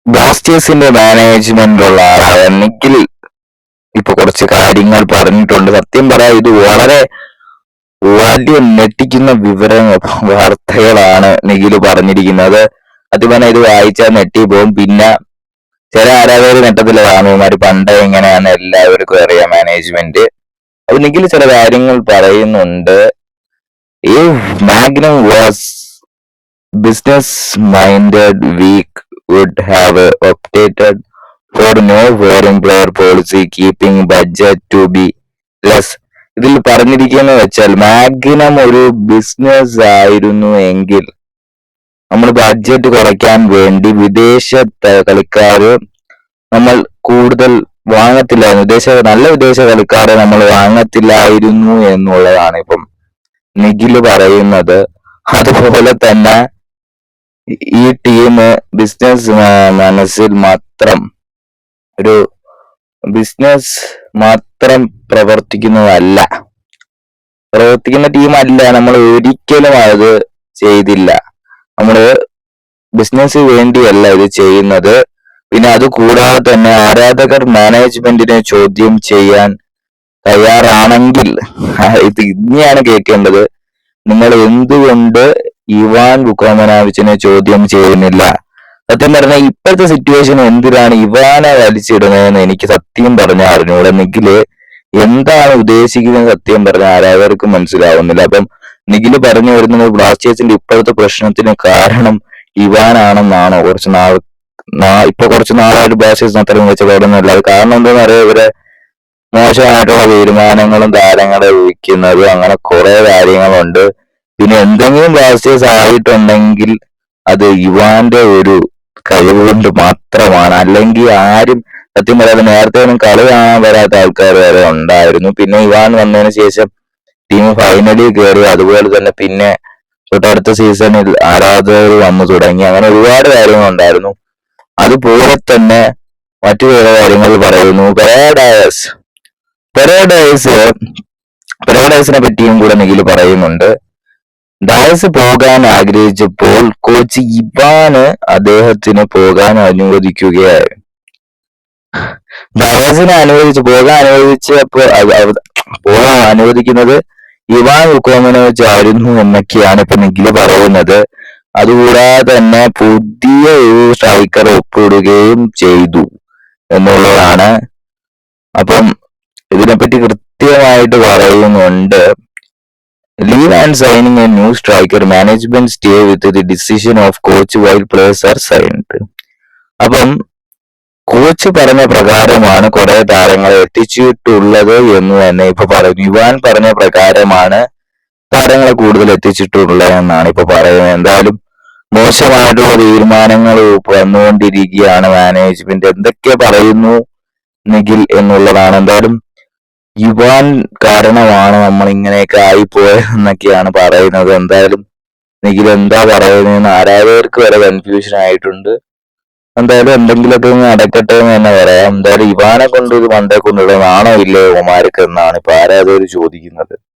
ബ്ലാസ്റ്റേഴ്സിന്റെ മാനേജ്മെന്റിലുള്ള ആളായ നിഖിൽ ഇപ്പൊ കുറച്ച് കാര്യങ്ങൾ പറഞ്ഞിട്ടുണ്ട്. സത്യം പറയാം, ഇത് വളരെ വലിയ ഞെട്ടിക്കുന്ന വാർത്തകളാണ് നിഖിൽ പറഞ്ഞിരിക്കുന്നത്. അത് പറഞ്ഞാൽ ഇത് വായിച്ചാൽ ഞെട്ടിപ്പോവും. പിന്നെ ചില ആരാധകർ നെട്ടത്തില് കാണുമാര് പണ്ട് എങ്ങനെയാണ് എല്ലാവർക്കും അറിയാം മാനേജ്മെന്റ്. അപ്പൊ നിഖിൽ ചില കാര്യങ്ങൾ പറയുന്നുണ്ട്. If Magnum was business-minded, we would have opted for no foreign player policy, keeping budget to be less. ഇതിൽ പറഞ്ഞിരിക്കുന്നത് വെച്ചാൽ മാഗ്നം ഒരു ബിസിനസ് ആയിരുന്നു എങ്കിൽ നമ്മൾ ബഡ്ജറ്റ് കുറയ്ക്കാൻ വേണ്ടി വിദേശ കളിക്കാര് നമ്മൾ കൂടുതൽ വാങ്ങത്തില്ലായിരുന്നു. നല്ല വിദേശ കളിക്കാരെ നമ്മൾ വാങ്ങത്തില്ലായിരുന്നു എന്നുള്ളതാണ് ഇപ്പം നിഖിൽ പറയുന്നത്. അതുപോലെ തന്നെ ഈ ടീം ബിസിനസ് മനസ്സിൽ മാത്രം ഒരു ബിസിനസ് മാത്രം പ്രവർത്തിക്കുന്ന ടീമല്ല. നമ്മൾ ഒരിക്കലും അത് ചെയ്തില്ല. നമ്മള് ബിസിനസ് വേണ്ടിയല്ല ഇത് ചെയ്യുന്നത്. പിന്നെ അത് കൂടാതെ തന്നെ ആരാധകർ മാനേജ്മെന്റിനെ ചോദ്യം ചെയ്യാൻ തയ്യാറാണെങ്കിൽ ഇത് ഇനിയാണ് കേൾക്കേണ്ടത്. നിങ്ങൾ എന്തുകൊണ്ട് ഇവാൻ വുക്കോമനോവിച്ചിനെ ചോദ്യം ചെയ്യുന്നില്ല? സത്യം പറഞ്ഞാൽ ഇപ്പോഴത്തെ സിറ്റുവേഷൻ എന്തിനാണ് ഇവാനെ വലിച്ചിടുന്നതെന്ന് എനിക്ക് സത്യം പറഞ്ഞ അറിഞ്ഞൂടെ. നിഖില് എന്താണ് ഉദ്ദേശിക്കുന്നത് സത്യം പറഞ്ഞ ആരാധകർക്ക് മനസ്സിലാവുന്നില്ല. അപ്പം നിഖില് പറഞ്ഞു വരുന്നത് ബ്ലാസ്റ്റേഴ്സിന്റെ ഇപ്പോഴത്തെ പ്രശ്നത്തിന് കാരണം ഇവാനാണെന്നാണോ? കുറച്ച് നാളായിട്ട് ബ്ലാസ്റ്റേഴ്സിന് അത്രയും മെച്ചപ്പെടുന്നില്ല. അത് കാരണം എന്താണെന്ന് അറിയാം, ഇവരെ മോശമായിട്ടുള്ള തീരുമാനങ്ങളും താരങ്ങളെ വിളിക്കുന്നതും അങ്ങനെ കുറെ കാര്യങ്ങളുണ്ട്. പിന്നെ എന്തെങ്കിലും ബ്ലാസ്റ്റേഴ്സ് ആയിട്ടുണ്ടെങ്കിൽ അത് ഇവാന്റെ ഒരു കഴിവ് കൊണ്ട് മാത്രമാണ്. അല്ലെങ്കിൽ ആരും സത്യം പറയാതെ നേരത്തെ ഒന്നും കളി കാണാൻ വരാത്ത ആൾക്കാർ വരെ ഉണ്ടായിരുന്നു. പിന്നെ ഇവാൻ വന്നതിന് ശേഷം ടീം ഫൈനലിൽ കയറി. അതുപോലെ തന്നെ പിന്നെ തൊട്ടടുത്ത സീസണിൽ ആരാധകർ വന്നു തുടങ്ങി. അങ്ങനെ ഒരുപാട് കാര്യങ്ങളുണ്ടായിരുന്നു. അതുപോലെ തന്നെ മറ്റു ചില കാര്യങ്ങൾ പറയുന്നു. പെരേഡൈസിനെ പറ്റിയും കൂടെ നിഖിൽ പറയുന്നുണ്ട്. ഡയസ് പോകാൻ ആഗ്രഹിച്ചപ്പോൾ കോച്ച് ഇവാന് അദ്ദേഹത്തിന് പോകാൻ അനുവദിക്കുകയായിരുന്നു. ഡയസിനെ പോകാൻ അനുവദിക്കുന്നത് ഇവാൻ വുക്കോമനോവിച്ച് ആയിരുന്നു എന്നൊക്കെയാണ് ഇപ്പൊ നിഖിൽ പറയുന്നത്. അതുകൂടാതെ തന്നെ പുതിയ ഒരു സ്ട്രൈക്കർ ഒപ്പിടുകയും ചെയ്തു എന്നുള്ളതാണ്. അപ്പം ഇതിനെപ്പറ്റി കൃത്യമായിട്ട് പറയുന്നുണ്ട്. Leave and signing a new striker, management stay with the decision of coach while players are signed. അപ്പം കോച്ച് പറഞ്ഞ പ്രകാരമാണ് കുറെ താരങ്ങളെ എത്തിച്ചിട്ടുള്ളത് എന്ന് തന്നെ ഇപ്പൊ പറയുന്നു. ഇവാൻ പറഞ്ഞ പ്രകാരമാണ് താരങ്ങളെ കൂടുതൽ എത്തിച്ചിട്ടുള്ളത് എന്നാണ് ഇപ്പൊ പറയുന്നത്. എന്തായാലും മോശമായിട്ടുള്ള തീരുമാനങ്ങൾ വന്നുകൊണ്ടിരിക്കുകയാണ് മാനേജ്മെന്റ്. എന്തൊക്കെ പറയുന്നു നിഖിൽ എന്നുള്ളതാണ്. എന്തായാലും ഇവാൻ കാരണമാണ് നമ്മൾ ഇങ്ങനെയൊക്കെ ആയിപ്പോയെന്നൊക്കെയാണ് പറയുന്നത്. എന്തായാലും നിഖിൽ എന്താ പറയുന്നതെന്ന് ആരാധകർക്ക് വരെ കൺഫ്യൂഷൻ ആയിട്ടുണ്ട്. എന്തായാലും എന്തെങ്കിലുമൊക്കെ നടക്കട്ടെ എന്ന് തന്നെ പറയാം. എന്തായാലും ഇവാനെ കൊണ്ട് ഇത് പണ്ടേ കൊണ്ടുള്ള നാണോ ഇല്ലേ ഓമാർക്ക് എന്നാണ് ഇപ്പൊ ആരാധകർ ചോദിക്കുന്നത്.